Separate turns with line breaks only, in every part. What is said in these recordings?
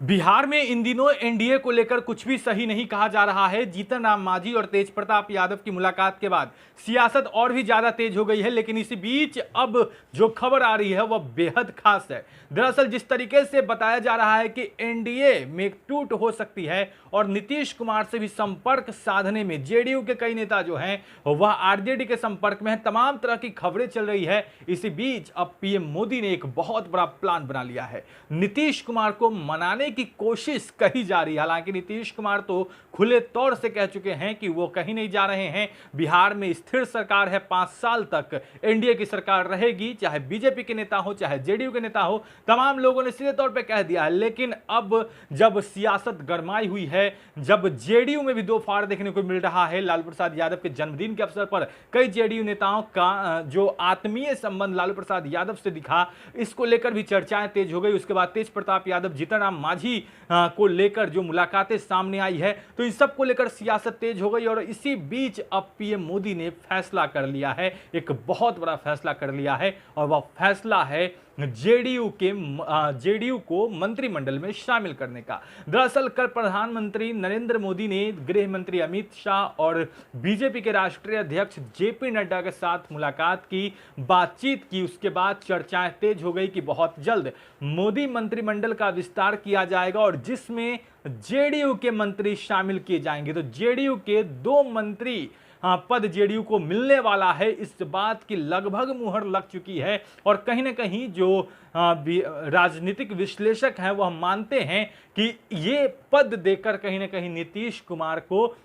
बिहार में इन दिनों एनडीए को लेकर कुछ भी सही नहीं कहा जा रहा है। जीतन राम मांझी और तेज प्रताप यादव की मुलाकात के बाद सियासत और भी ज्यादा तेज हो गई है, लेकिन इसी बीच अब जो खबर आ रही है वह बेहद खास है। दरअसल जिस तरीके से बताया जा रहा है कि एनडीए में टूट हो सकती है और नीतीश कुमार से भी संपर्क साधने में जेडीयू के कई नेता जो हैं वह आरजेडी के संपर्क में हैं, तमाम तरह की खबरें चल रही है। इसी बीच अब पीएम मोदी ने एक बहुत बड़ा प्लान बना लिया है। नीतीश कुमार को मनाने की कोशिश कही जा रही है। हालांकि नीतीश कुमार तो खुले तौर से कह चुके हैं कि वो कहीं नहीं जा रहे हैं। बिहार में स्थिर सरकार है, 5 साल तक एनडीए की सरकार रहेगी, चाहे बीजेपी के नेता हो चाहे जेडीयू के नेता हो, तमाम लोगों ने सीधे तौर पे कह दिया है। लेकिन अब जब सियासत गरमाई हुई है, जब जेडीयू में भी दो फाड़ देखने को मिल रहा है, लालू प्रसाद यादव के जन्मदिन के अवसर पर कई जेडीयू नेताओं का जो आत्मीय संबंध लालू प्रसाद यादव से दिखा, इसको लेकर भी चर्चाएं तेज हो गई। उसके बाद तेज प्रताप यादव जीतन राम मांझी को लेकर जो मुलाकातें सामने आई है, तो इन सब को लेकर सियासत तेज हो गई। और इसी बीच अब पीएम मोदी ने फैसला कर लिया है, एक बहुत बड़ा फैसला कर लिया है, और वह फैसला है जेडीयू को मंत्रिमंडल में शामिल करने का। दरअसल कल प्रधानमंत्री नरेंद्र मोदी ने गृह मंत्री अमित शाह और बीजेपी के राष्ट्रीय अध्यक्ष जेपी नड्डा के साथ मुलाकात की, बातचीत की। उसके बाद चर्चाएं तेज हो गई कि बहुत जल्द मोदी मंत्रिमंडल का विस्तार किया जाएगा और जिसमें जेडीयू के मंत्री शामिल किए जाएंगे। तो जेडीयू के 2 मंत्री पद जेडीयू को मिलने वाला है, इस बात की लगभग मुहर लग चुकी है। और कहीं ना कहीं जो राजनीतिक विश्लेषक हैं वह मानते हैं कि ये पद देकर कहीं ना कहीं नीतीश कुमार को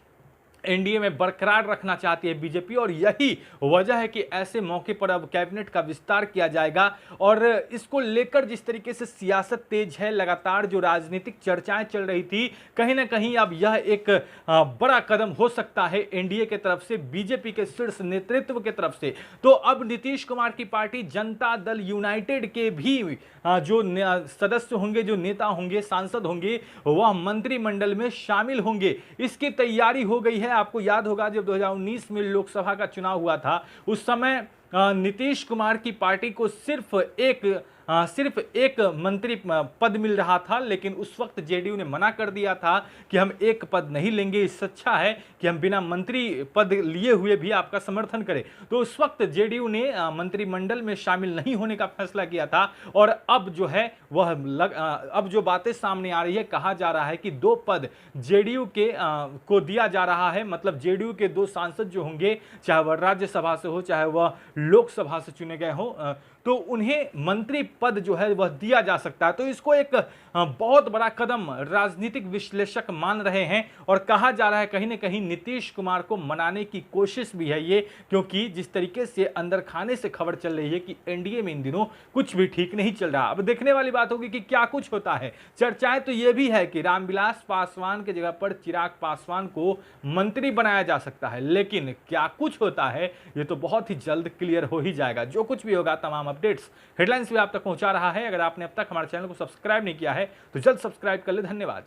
एनडीए में बरकरार रखना चाहती है बीजेपी, और यही वजह है कि ऐसे मौके पर अब कैबिनेट का विस्तार किया जाएगा। और इसको लेकर जिस तरीके से सियासत तेज है, लगातार जो राजनीतिक चर्चाएं चल रही थी, कहीं ना कहीं अब यह एक बड़ा कदम हो सकता है एनडीए के तरफ से, बीजेपी के शीर्ष नेतृत्व के तरफ से। तो अब नीतीश कुमार की पार्टी जनता दल यूनाइटेड के भी जो सदस्य होंगे, जो नेता होंगे, सांसद होंगे, वह मंत्रिमंडल में शामिल होंगे। इसकी तैयारी हो गई है। आपको याद होगा जब 2019 में लोकसभा का चुनाव हुआ था, उस समय नीतीश कुमार की पार्टी को सिर्फ एक मंत्री पद मिल रहा था, लेकिन उस वक्त जेडीयू ने मना कर दिया था कि हम एक पद नहीं लेंगे, इससे अच्छा है कि हम बिना मंत्री पद लिए हुए भी आपका समर्थन करें। तो उस वक्त जेडीयू ने मंत्रिमंडल में शामिल नहीं होने का फैसला किया था। और अब जो है वह अब जो बातें सामने आ रही है, कहा जा रहा है कि 2 पद जेडीयू के को दिया जा रहा है। मतलब जेडीयू के 2 सांसद जो होंगे, चाहे वह राज्यसभा से हो चाहे वह लोकसभा से चुने गए हो, तो उन्हें मंत्री पद जो है वह दिया जा सकता है। तो इसको एक बहुत बड़ा कदम राजनीतिक विश्लेषक मान रहे हैं, और कहा जा रहा है कहीं ना कहीं नीतीश कुमार को मनाने की कोशिश भी है ये, क्योंकि जिस तरीके से अंदर खाने से खबर चल रही है कि एनडीए में इन दिनों कुछ भी ठीक नहीं चल रहा। अब देखने वाली बात होगी कि क्या कुछ होता है। चर्चाएं तो ये भी है कि रामविलास पासवान के जगह पर चिराग पासवान को मंत्री बनाया जा सकता है, लेकिन क्या कुछ होता है ये तो बहुत ही जल्द क्लियर हो ही जाएगा। जो कुछ भी होगा, तमाम अपडेट्स, हेडलाइंस भी आप तक पहुंचा रहा है। अगर आपने अब तक हमारे चैनल को सब्सक्राइब नहीं किया है तो जल्द सब्सक्राइब कर ले। धन्यवाद।